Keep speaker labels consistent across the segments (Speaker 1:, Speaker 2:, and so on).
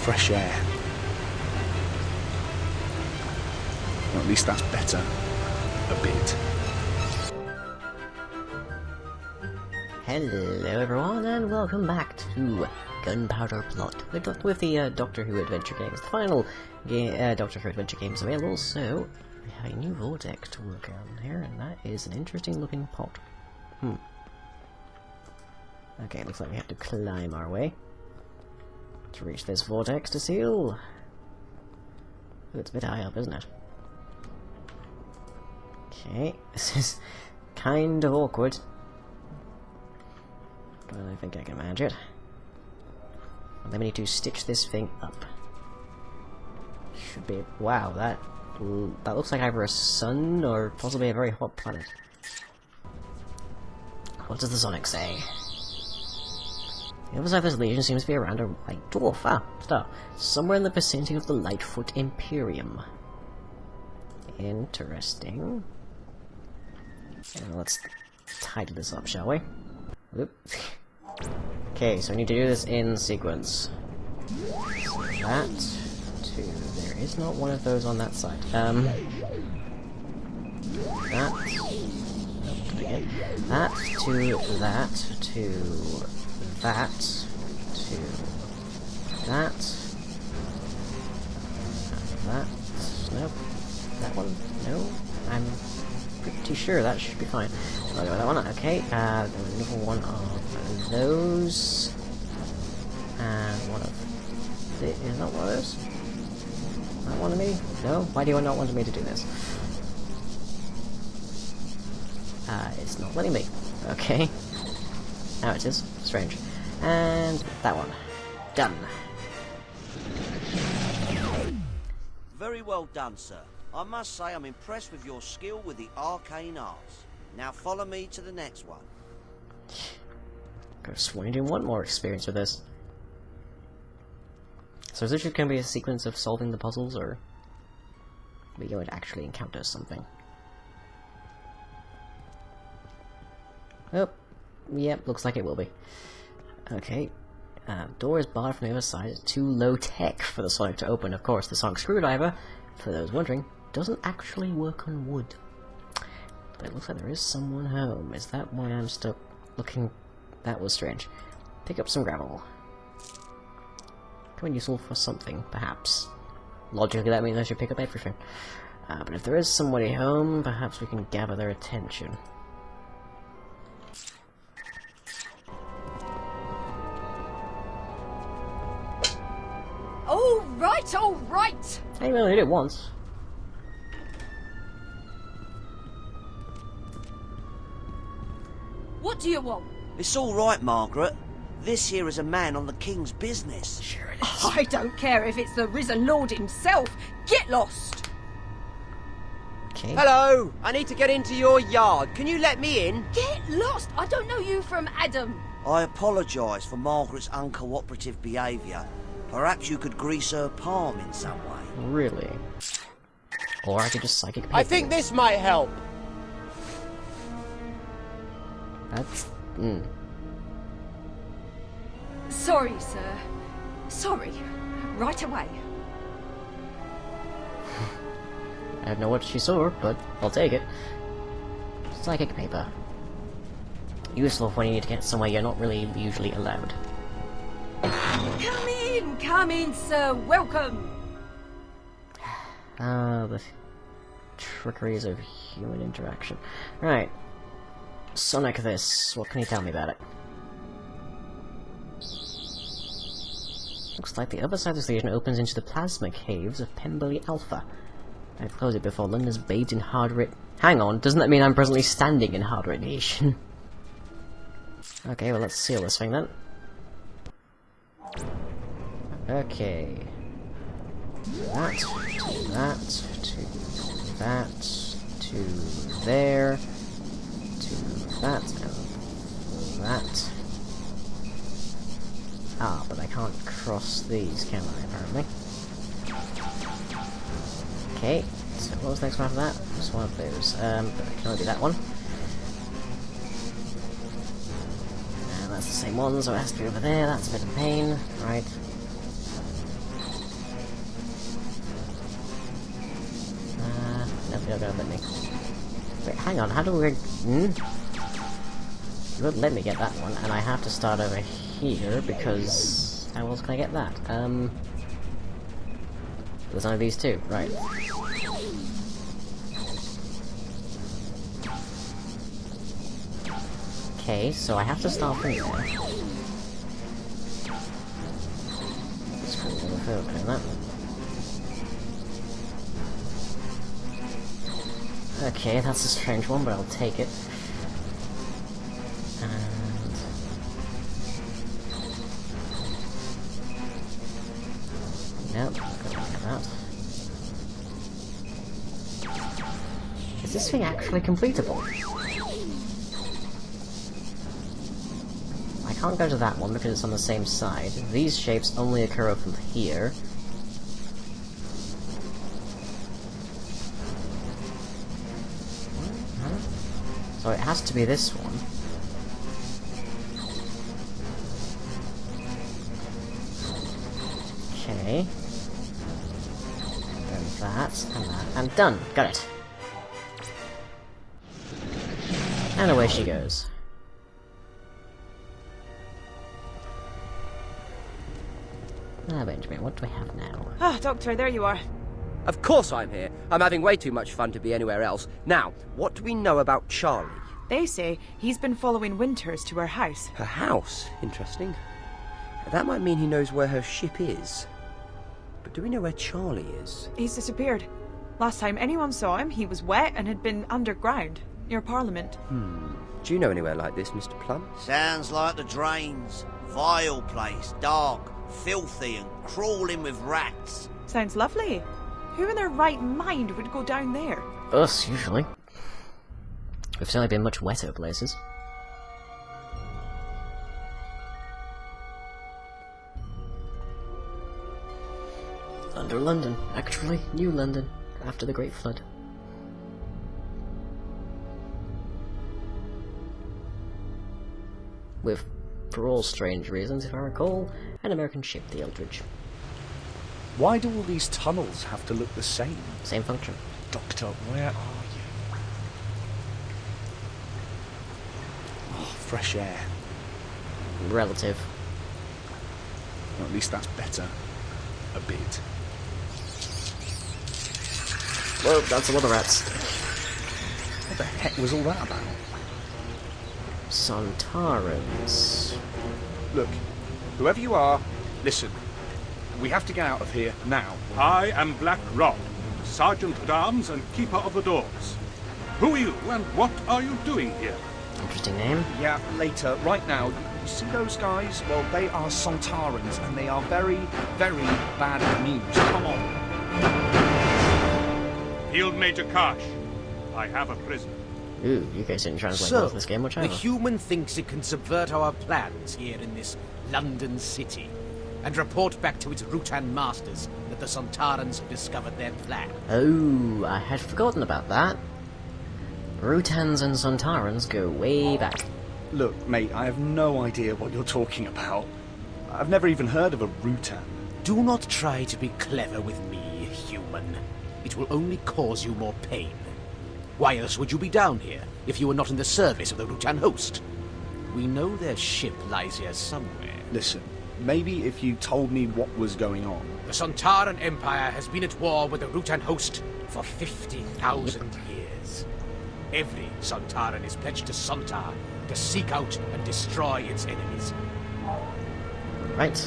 Speaker 1: fresh air. Or at least that's better. A bit.
Speaker 2: Hello everyone, and welcome back to Gunpowder Plot with the Doctor Who Adventure Games, the final Doctor Who Adventure Games available. So we have a new vortex to work on here, and that is an interesting looking pot. Okay, looks like we have to climb our way to reach this vortex to seal. Ooh, it's a bit high up, isn't it? Okay, this is kind of awkward. But I think I can manage it. And then we need to stitch this thing up. Should be... Wow, that looks like either a sun or possibly a very hot planet. What does the Sonic say? The other side of this legion seems to be around a white dwarf. Ah, star. Somewhere in the vicinity of the Lightfoot Imperium. Interesting. Let's tidy this up, shall we? Oop. Okay, so we need to do this in sequence. That to... There is not one of those on that side. That... Again. That to that to that to that. That... Nope. That one? No. I'm pretty sure that should be fine. I'll go with that one. Okay, another one of those. And one of this. Is that one of those? Not one of me? No? Why do you not want me to do this? It's not letting me. Okay. Now it is. Strange. And that one. Done.
Speaker 3: Very well done, sir. I must say I'm impressed with your skill with the arcane arts. Now follow me to the next one.
Speaker 2: I swear you didn't want more experience with this. So is this just going to be a sequence of solving the puzzles, or are we going to actually encounter something? Oh, yep, looks like it will be. Okay, door is barred from the other side. It's too low-tech for the Sonic to open. Of course, the Sonic screwdriver, for those wondering, doesn't actually work on wood. But it looks like there is someone home. Is that why I'm stuck looking? That was strange. Pick up some gravel. Could be useful for something, perhaps. Logically, that means I should pick up everything. But if there is somebody home, perhaps we can gather their attention.
Speaker 4: All right, all right.
Speaker 2: Hey, we only did it once.
Speaker 4: What do you want?
Speaker 3: It's all right, Margaret. This here is a man on the King's business.
Speaker 2: Sure it is.
Speaker 4: I don't care if it's the risen Lord himself. Get lost.
Speaker 2: Okay.
Speaker 5: Hello! I need to get into your yard. Can you let me in?
Speaker 4: Get lost. I don't know you from Adam.
Speaker 3: I apologise for Margaret's uncooperative behaviour. Perhaps you could grease her palm in some way.
Speaker 2: Really? Or I could just psychic paper.
Speaker 5: I think this might help.
Speaker 2: That's...
Speaker 4: Sorry, sir. Sorry. Right away.
Speaker 2: I don't know what she saw, but I'll take it. Psychic paper. Useful when you need to get somewhere you're not really usually allowed.
Speaker 4: Come in, sir. Welcome.
Speaker 2: The trickeries of human interaction. Right. Sonic this. What can you tell me about it? Looks like the other side of this legion opens into the plasma caves of Pemberley Alpha. I've closed it before London's bathed in hard Hang on, doesn't that mean I'm presently standing in hard radiation? Okay, well let's seal this thing then. Okay. That, to that, to that, to there, to that, and that. Ah, but I can't cross these, can I, apparently? Okay, so what was the next one after that? Just one of those. But I can only do that one. And that's the same one, so it has to be over there. That's a bit of pain. Right. not gonna let me. Wait, hang on, how do we... You wouldn't let me get that one, and I have to start over here, because... How else can I get that? There's only these two, right. Okay, so I have to start from there. Screw the open that. Okay, that's a strange one, but I'll take it. And... Nope, not gonna look at that. Is this thing actually completable? I can't go to that one because it's on the same side. These shapes only occur from here. So it has to be this one. Okay. Then that, and that, and done! Got it! And away she goes. Ah, Benjamin, what do we have now?
Speaker 4: Ah, Doctor, there you are.
Speaker 5: Of course I'm here. I'm having way too much fun to be anywhere else. Now, what do we know about Charlie?
Speaker 6: They say he's been following Winters to her house.
Speaker 5: Her house? Interesting. That might mean he knows where her ship is. But do we know where Charlie is?
Speaker 6: He's disappeared. Last time anyone saw him, he was wet and had been underground, near Parliament.
Speaker 5: Do you know anywhere like this, Mr. Plum?
Speaker 3: Sounds like the drains. Vile place, dark, filthy and crawling with rats.
Speaker 6: Sounds lovely. Who in their right mind would go down there?
Speaker 2: Us, usually. We've certainly been much wetter places. Under London, actually. New London, after the Great Flood. With, for all strange reasons, if I recall, an American ship, the Eldridge.
Speaker 1: Why do all these tunnels have to look the same?
Speaker 2: Same function.
Speaker 1: Doctor, where are you? Oh, fresh air.
Speaker 2: Relative.
Speaker 1: Well, at least that's better. A bit.
Speaker 2: Whoa, that's a lot of rats.
Speaker 1: What the heck was all that about?
Speaker 2: Sontarans.
Speaker 1: Look, whoever you are, listen. We have to get out of here now.
Speaker 7: I am Black Rod, Sergeant at Arms and Keeper of the Doors. Who are you and what are you doing here?
Speaker 2: Interesting name.
Speaker 1: Yeah, later. Right now, you see those guys? Well, they are Sontarans, and they are very, very bad news. Come on.
Speaker 7: Field Major Karsh, I have a prisoner.
Speaker 2: Ooh, you guys didn't translate
Speaker 8: So,
Speaker 2: well for this game, which I
Speaker 8: the human thinks it can subvert our plans here in this London city, and report back to its Rutan masters that the Sontarans have discovered their plan.
Speaker 2: Oh, I had forgotten about that. Rutans and Sontarans go way back.
Speaker 1: Look, mate, I have no idea what you're talking about. I've never even heard of a Rutan.
Speaker 8: Do not try to be clever with me, human. It will only cause you more pain. Why else would you be down here, if you were not in the service of the Rutan host? We know their ship lies here somewhere.
Speaker 1: Listen, maybe if you told me what was going on.
Speaker 8: The Sontaran Empire has been at war with the Rutan host for 50,000 years. Every Sontaran is pledged to Sontar to seek out and destroy its enemies.
Speaker 2: Right.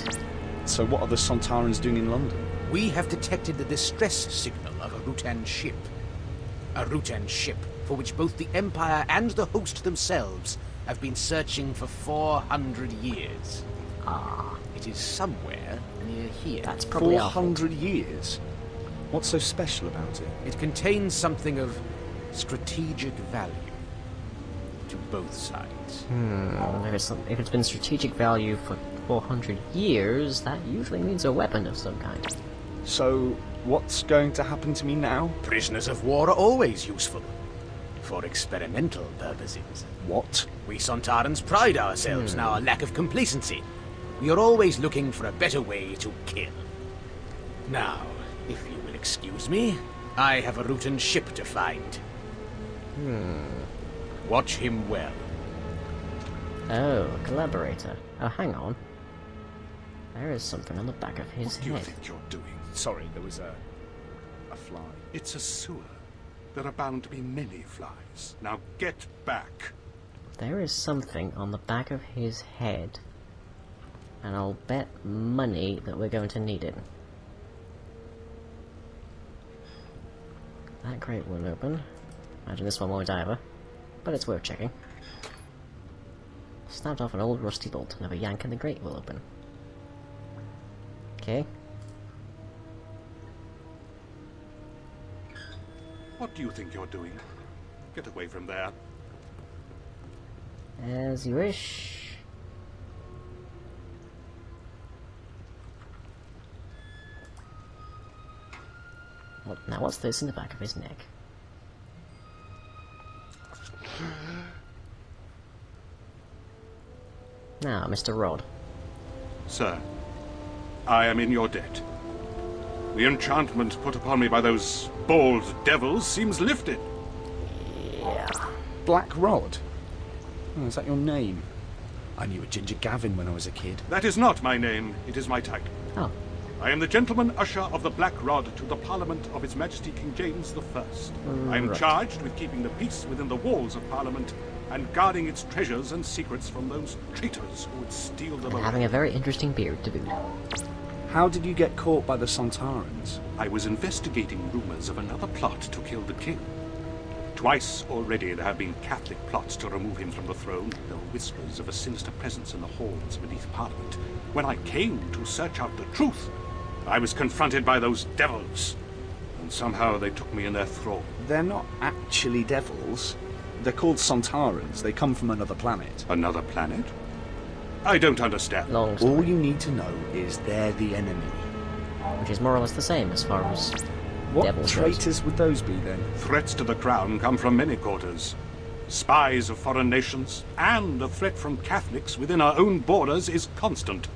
Speaker 1: So what are the Sontarans doing in London?
Speaker 8: We have detected the distress signal of a Rutan ship. A Rutan ship for which both the Empire and the host themselves have been searching for 400 years.
Speaker 2: Ah,
Speaker 8: It is somewhere near here.
Speaker 2: that's probably our fault.
Speaker 1: 400 years? What's so special about it?
Speaker 8: It contains something of strategic value to both sides.
Speaker 2: If it's been strategic value for 400 years, that usually means a weapon of some kind.
Speaker 1: So, what's going to happen to me now?
Speaker 8: Prisoners of war are always useful. For experimental purposes.
Speaker 1: What?
Speaker 8: We Sontarans pride ourselves in our lack of complacency. We are always looking for a better way to kill. Now, if you will excuse me, I have a Rutan ship to find. Watch him well.
Speaker 2: Oh, a collaborator. Oh, hang on. There is something on the back of his
Speaker 7: What do you
Speaker 2: head.
Speaker 7: think you're doing?
Speaker 1: Sorry, there was a fly.
Speaker 7: It's a sewer. There are bound to be many flies. Now get back.
Speaker 2: There is something on the back of his head. And I'll bet money that we're going to need it. That crate won't open. Imagine this one won't either. But it's worth checking. Snapped off an old rusty bolt. Another yank and the grate will open. Okay.
Speaker 7: What do you think you're doing? Get away from there.
Speaker 2: As you wish. Now what's this in the back of his neck? Now, Mr. Rod.
Speaker 7: Sir, I am in your debt. The enchantment put upon me by those bald devils seems lifted.
Speaker 1: Black Rod? Oh, is that your name? I knew a Ginger Gavin when I was a kid.
Speaker 7: That is not my name, it is my title.
Speaker 2: Oh.
Speaker 7: I am the Gentleman Usher of the Black Rod to the Parliament of His Majesty King James I. I am
Speaker 2: Right.
Speaker 7: charged with keeping the peace within the walls of Parliament and guarding its treasures and secrets from those traitors who would steal them
Speaker 2: And
Speaker 7: away.
Speaker 2: having a very interesting beard to boot.
Speaker 1: How did you get caught by the Sontarans?
Speaker 7: I was investigating rumors of another plot to kill the king. Twice already there have been Catholic plots to remove him from the throne. There were whispers of a sinister presence in the halls beneath Parliament. When I came to search out the truth, I was confronted by those devils. And somehow they took me in their thrall.
Speaker 1: They're not actually devils. They're called Sontarans. They come from another planet.
Speaker 7: Another planet? I don't understand.
Speaker 2: Long story.
Speaker 1: All you need to know is they're the enemy.
Speaker 2: Which is more or less the same as far as
Speaker 1: What
Speaker 2: devils goes.
Speaker 1: traitors would those be then?
Speaker 7: Threats to the crown come from many quarters. Spies of foreign nations, and the threat from Catholics within our own borders is constant.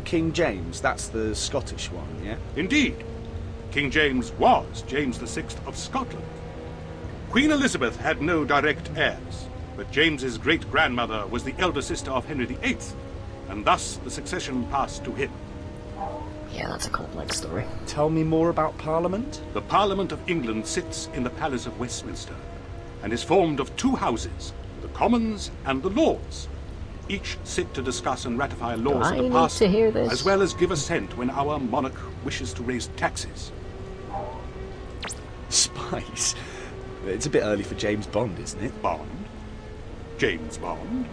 Speaker 1: King James, that's the Scottish one, yeah?
Speaker 7: Indeed, King James was James VI of Scotland. Queen Elizabeth had no direct heirs, but James's great-grandmother was the elder sister of Henry VIII, and thus the succession passed to him.
Speaker 2: Yeah, that's a complex story.
Speaker 1: Tell me more about Parliament.
Speaker 7: The Parliament of England sits in the Palace of Westminster, and is formed of two houses, the Commons and the Lords. Each sit to discuss and ratify laws
Speaker 2: I
Speaker 7: of the
Speaker 2: need
Speaker 7: past,
Speaker 2: to hear this?
Speaker 7: as well as give assent when our monarch wishes to raise taxes.
Speaker 1: Spies. It's a bit early for James Bond, isn't it?
Speaker 7: Bond? James Bond?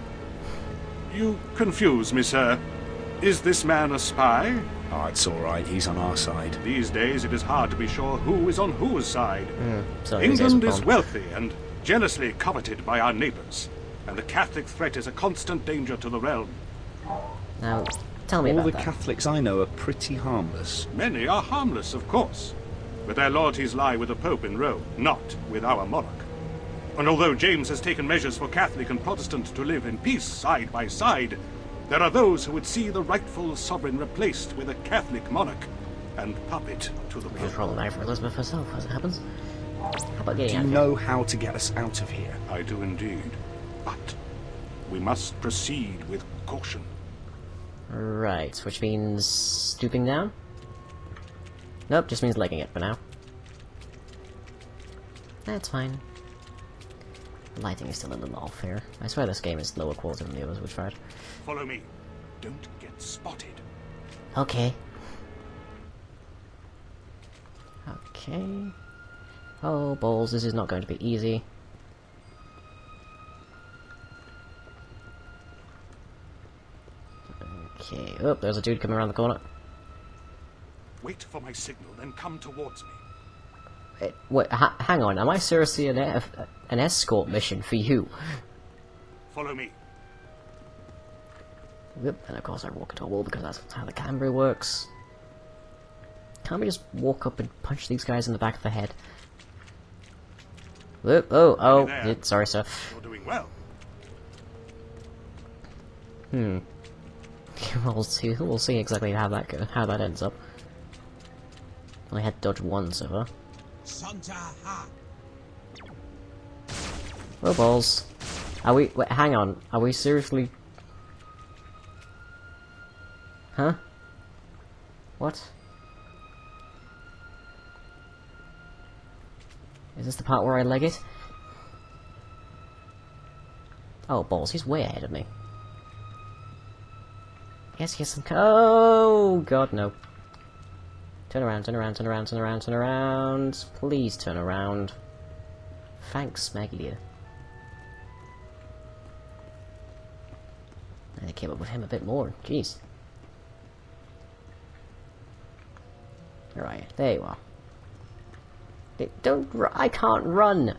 Speaker 7: You confuse me, sir. Is this man a spy?
Speaker 1: Oh, it's all right. He's on our side.
Speaker 7: These days it is hard to be sure who is on whose side.
Speaker 2: So it is
Speaker 7: England is
Speaker 2: Bond.
Speaker 7: wealthy and jealously coveted by our neighbours, and the Catholic threat is a constant danger to the realm.
Speaker 2: Now, tell me
Speaker 1: All
Speaker 2: about
Speaker 1: the
Speaker 2: that.
Speaker 1: Catholics I know are pretty harmless.
Speaker 7: Many are harmless, of course, but their loyalties lie with the Pope in Rome, not with our monarch. And although James has taken measures for Catholic and Protestant to live in peace side by side, there are those who would see the rightful sovereign replaced with a Catholic monarch and puppet to the
Speaker 2: Which is
Speaker 7: Pope.
Speaker 2: problematic for Elizabeth herself, as it happens. How about
Speaker 1: Do
Speaker 2: getting
Speaker 1: you
Speaker 2: out of here?
Speaker 1: know how to get us out of here?
Speaker 7: I do indeed, but we must proceed with caution.
Speaker 2: Right, which means stooping down? Nope, just means legging it for now. That's fine. The lighting is still a little off here. I swear this game is lower quality than the others we've tried.
Speaker 7: Follow me. Don't get spotted.
Speaker 2: Okay. Okay. Oh, balls, this is not going to be easy. Okay, oh, there's a dude coming around the corner.
Speaker 7: Wait for my signal, then come towards me.
Speaker 2: Wait, hang on, am I seriously an escort mission for you?
Speaker 7: Follow me.
Speaker 2: Yep, and of course I walk into a wall because that's how the camera works. Can't we just walk up and punch these guys in the back of the head? Whoop, oh,
Speaker 7: there.
Speaker 2: yeah, sorry sir.
Speaker 7: You're doing well.
Speaker 2: We'll see exactly how that ends up. Only had to dodge one so far. Oh balls. Are we... Wait, hang on. Are we seriously... Huh? What? Is this the part where I leg it? Oh balls, he's way ahead of me. Yes, yes, oh god, no. Turn around, turn around, turn around, turn around, turn around. Please turn around. Thanks, Maglia. I came up with him a bit more. Jeez. Where are you? There you are. I can't run!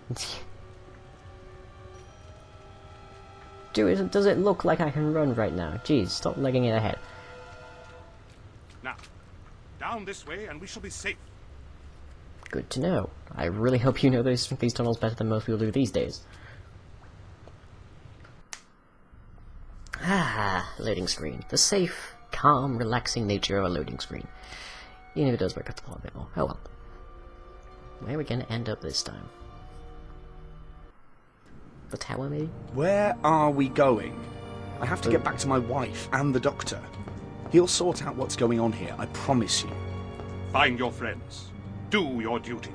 Speaker 2: Does it look like I can run right now? Jeez, stop legging it ahead.
Speaker 7: Now, down this way and we shall be safe.
Speaker 2: Good to know. I really hope you know these tunnels better than most people do these days. Ah, loading screen. The safe, calm, relaxing nature of a loading screen. Even if it does break up the plot a bit more. Oh well. Where are we going to end up this time? The tower, maybe?
Speaker 1: Where are we going? I have to get back to my wife and the doctor. He'll sort out what's going on here, I promise you.
Speaker 7: Find your friends. Do your duty.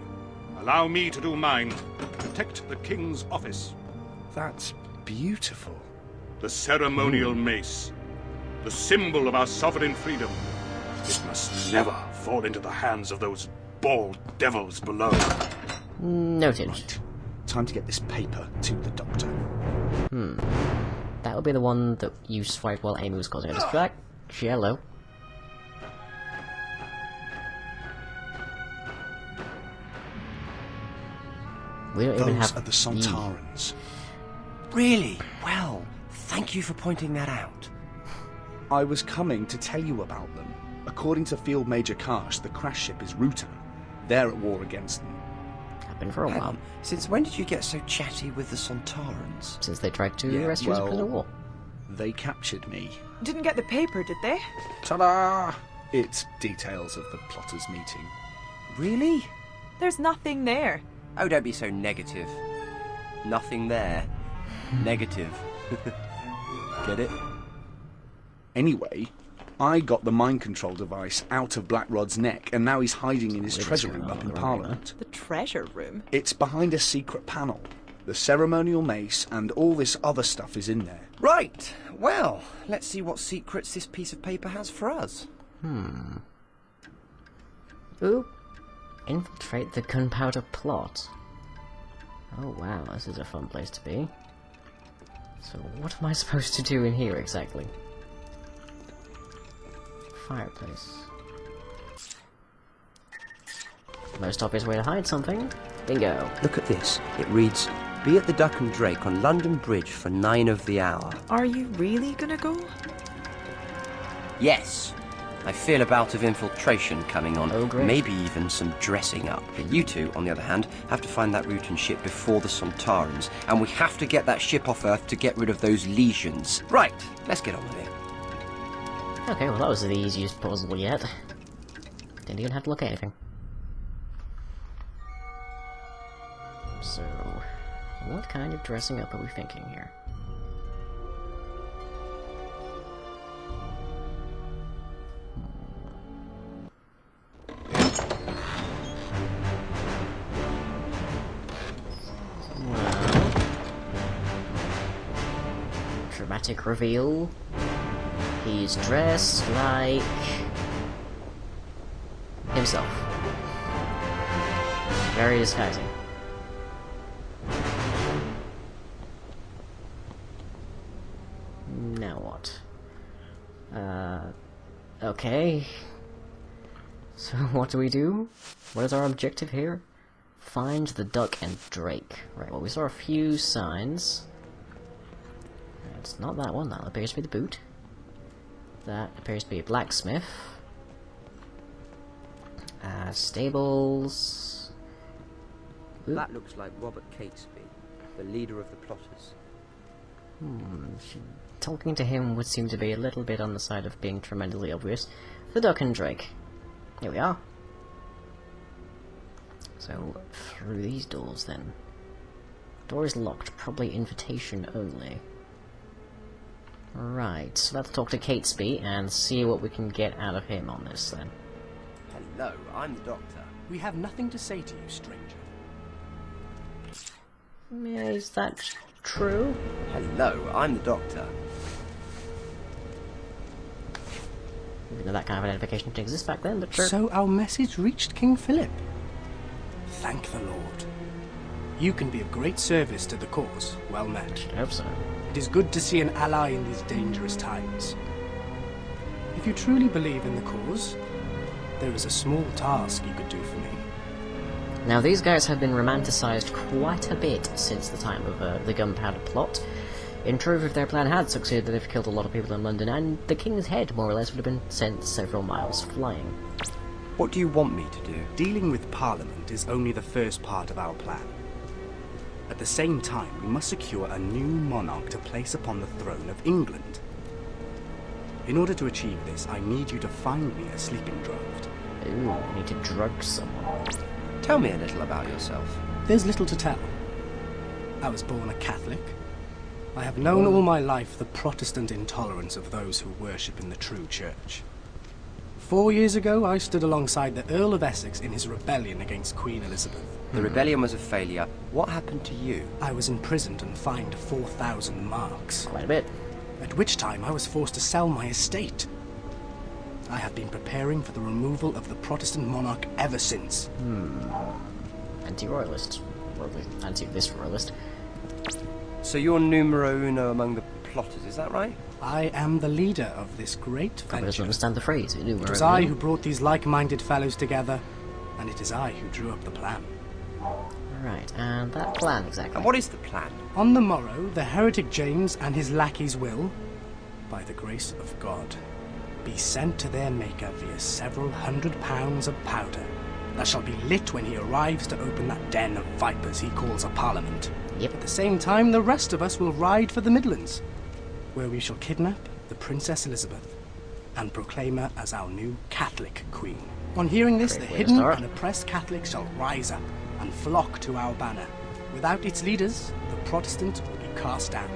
Speaker 7: Allow me to do mine. Protect the king's office.
Speaker 1: That's beautiful.
Speaker 7: The ceremonial mace. The symbol of our sovereign freedom. It must never fall into the hands of those bald devils below.
Speaker 2: Noted.
Speaker 1: Right. Time to get this paper to the doctor.
Speaker 2: That would be the one that you swiped while Amy was causing a distract. Jello. We don't even
Speaker 1: Those
Speaker 2: have
Speaker 1: are the Sontarans.
Speaker 5: Really? Well, thank you for pointing that out.
Speaker 1: I was coming to tell you about them. According to Field Major Karsh, the crash ship is Rutan. They're at war against them.
Speaker 2: Been for a
Speaker 5: Hang
Speaker 2: while.
Speaker 5: on, since when did you get so chatty with the Sontarans?
Speaker 2: Since they tried to
Speaker 1: Yeah,
Speaker 2: rescue us from the war.
Speaker 1: They captured me.
Speaker 6: Didn't get the paper, did they?
Speaker 1: Ta-da! It's details of the plotters' meeting.
Speaker 5: Really?
Speaker 6: There's nothing there.
Speaker 5: Oh, don't be so negative. Nothing there. Negative. Get it?
Speaker 1: Anyway, I got the mind control device out of Blackrod's neck, and now he's hiding in his treasure room up in Parliament.
Speaker 6: The treasure room?
Speaker 1: It's behind a secret panel. The ceremonial mace and all this other stuff is in there.
Speaker 5: Right. Well, let's see what secrets this piece of paper has for us.
Speaker 2: Ooh. Infiltrate the Gunpowder plot. Oh wow, this is a fun place to be. So what am I supposed to do in here exactly? Fireplace. Most obvious way to hide something. Bingo.
Speaker 5: Look at this. It reads, "Be at the Duck and Drake on London Bridge for 9 of the hour."
Speaker 6: Are you really gonna go?
Speaker 5: Yes. I feel a bout of infiltration coming on.
Speaker 2: Oh, great.
Speaker 5: Maybe even some dressing up. You two, on the other hand, have to find that Rutan ship before the Sontarans, and we have to get that ship off Earth to get rid of those lesions. Right, let's get on with it.
Speaker 2: Okay, well that was the easiest puzzle yet. Didn't even have to look at anything. So, what kind of dressing up are we thinking here? Well, dramatic reveal. He's dressed like himself. Very disguising. Now what? Okay. So what do we do? What is our objective here? Find the Duck and Drake. Right, well we saw a few signs. It's not that one, that appears to be the boot. That appears to be a blacksmith. Stables. Ooh.
Speaker 5: That looks like Robert Catesby, the leader of the plotters.
Speaker 2: Talking to him would seem to be a little bit on the side of being tremendously obvious. The Duck and Drake. Here we are. So, through these doors then. Door is locked, probably invitation only. Right, so let's talk to Catesby and see what we can get out of him on this then.
Speaker 5: Hello, I'm the doctor.
Speaker 9: We have nothing to say to you, stranger.
Speaker 2: Yeah, is that true?
Speaker 5: Hello, I'm the doctor.
Speaker 2: Even though that kind of identification didn't exist back then, but sure.
Speaker 9: So our message reached King Philip. Thank the Lord. You can be of great service to the cause. Well met.
Speaker 2: I hope so.
Speaker 9: It is good to see an ally in these dangerous times. If you truly believe in the cause, there is a small task you could do for me.
Speaker 2: Now, these guys have been romanticized quite a bit since the time of the Gunpowder plot. In truth, if their plan had succeeded, they'd have killed a lot of people in London, and the King's head, more or less, would have been sent several miles flying.
Speaker 5: What do you want me to do?
Speaker 9: Dealing with Parliament is only the first part of our plan. At the same time, we must secure a new monarch to place upon the throne of England. In order to achieve this, I need you to find me a sleeping draught.
Speaker 2: Ooh, I need to drug someone.
Speaker 5: Tell me a little about yourself.
Speaker 9: There's little to tell. I was born a Catholic. I have known all my life the Protestant intolerance of those who worship in the true church. 4 years ago, I stood alongside the Earl of Essex in his rebellion against Queen Elizabeth.
Speaker 5: The rebellion was a failure. What happened to you?
Speaker 9: I was imprisoned and fined 4,000 marks,
Speaker 2: Quite a bit.
Speaker 9: at which time I was forced to sell my estate. I have been preparing for the removal of the Protestant monarch ever since.
Speaker 2: Anti-royalist. Or anti-this royalist.
Speaker 5: So you're numero uno among the plotters, is that right?
Speaker 9: I am the leader of this great
Speaker 2: Probably doesn't
Speaker 9: venture.
Speaker 2: understand the phrase.
Speaker 9: It was I who brought these like-minded fellows together, and it is I who drew up the plan.
Speaker 2: Right, and that plan exactly.
Speaker 5: And what is the plan?
Speaker 9: On the morrow, the heretic James and his lackeys will, by the grace of God, be sent to their maker via several £100 of powder that shall be lit when he arrives to open that den of vipers he calls a parliament.
Speaker 2: Yep.
Speaker 9: At the same time, the rest of us will ride for the Midlands, where we shall kidnap the Princess Elizabeth and proclaim her as our new Catholic queen. On hearing this,
Speaker 2: Great
Speaker 9: the
Speaker 2: way to
Speaker 9: hidden
Speaker 2: start.
Speaker 9: and oppressed Catholics shall rise up and flock to our banner. Without its leaders, the Protestant will be cast down.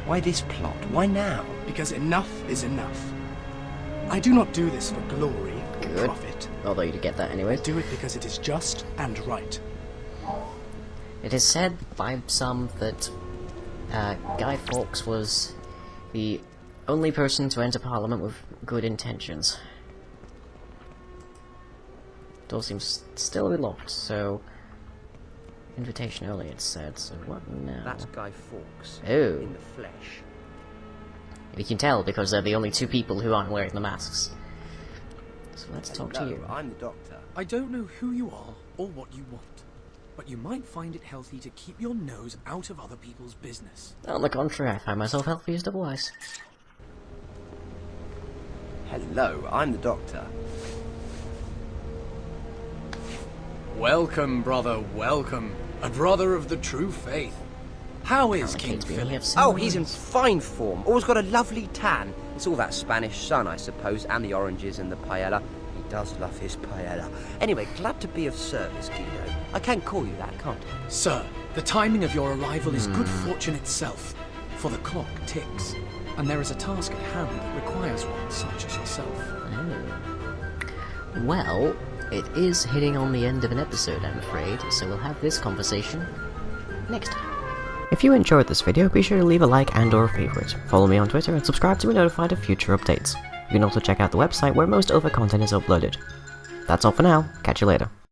Speaker 5: Why this plot? Why now?
Speaker 9: Because enough is enough. I do not do this for glory or
Speaker 2: Good.
Speaker 9: profit.
Speaker 2: Although you'd get that
Speaker 9: I
Speaker 2: anyway.
Speaker 9: do it because it is just and right.
Speaker 2: It is said by some that Guy Fawkes was the only person to enter Parliament with good intentions. Door seems still a bit locked, so... Invitation only, it said, so what now?
Speaker 5: That's Guy Fawkes.
Speaker 2: Oh.
Speaker 5: In the flesh.
Speaker 2: You can tell because they're the only two people who aren't wearing the masks. So let's talk to
Speaker 5: Hello,
Speaker 2: you.
Speaker 5: I'm the doctor.
Speaker 10: I don't know who you are or what you want, but you might find it healthy to keep your nose out of other people's business.
Speaker 2: On the contrary, I find myself healthiest of wise.
Speaker 5: Hello, I'm the doctor.
Speaker 10: Welcome, brother, welcome. A brother of the true faith. How is King
Speaker 2: Catesby only
Speaker 10: Philip?
Speaker 2: have
Speaker 5: Oh,
Speaker 2: 7
Speaker 5: he's in
Speaker 2: lives.
Speaker 5: fine form. Always got a lovely tan. It's all that Spanish sun, I suppose, and the oranges and the paella. He does love his paella. Anyway, glad to be of service, Guido. I can call you that, can't I?
Speaker 10: Sir, the timing of your arrival is good fortune itself, for the clock ticks, and there is a task at hand that requires one such as yourself.
Speaker 2: Well, it is hitting on the end of an episode, I'm afraid, so we'll have this conversation next time. If you enjoyed this video, be sure to leave a like and or a favourite. Follow me on Twitter and subscribe to be notified of future updates. You can also check out the website where most other content is uploaded. That's all for now, catch you later.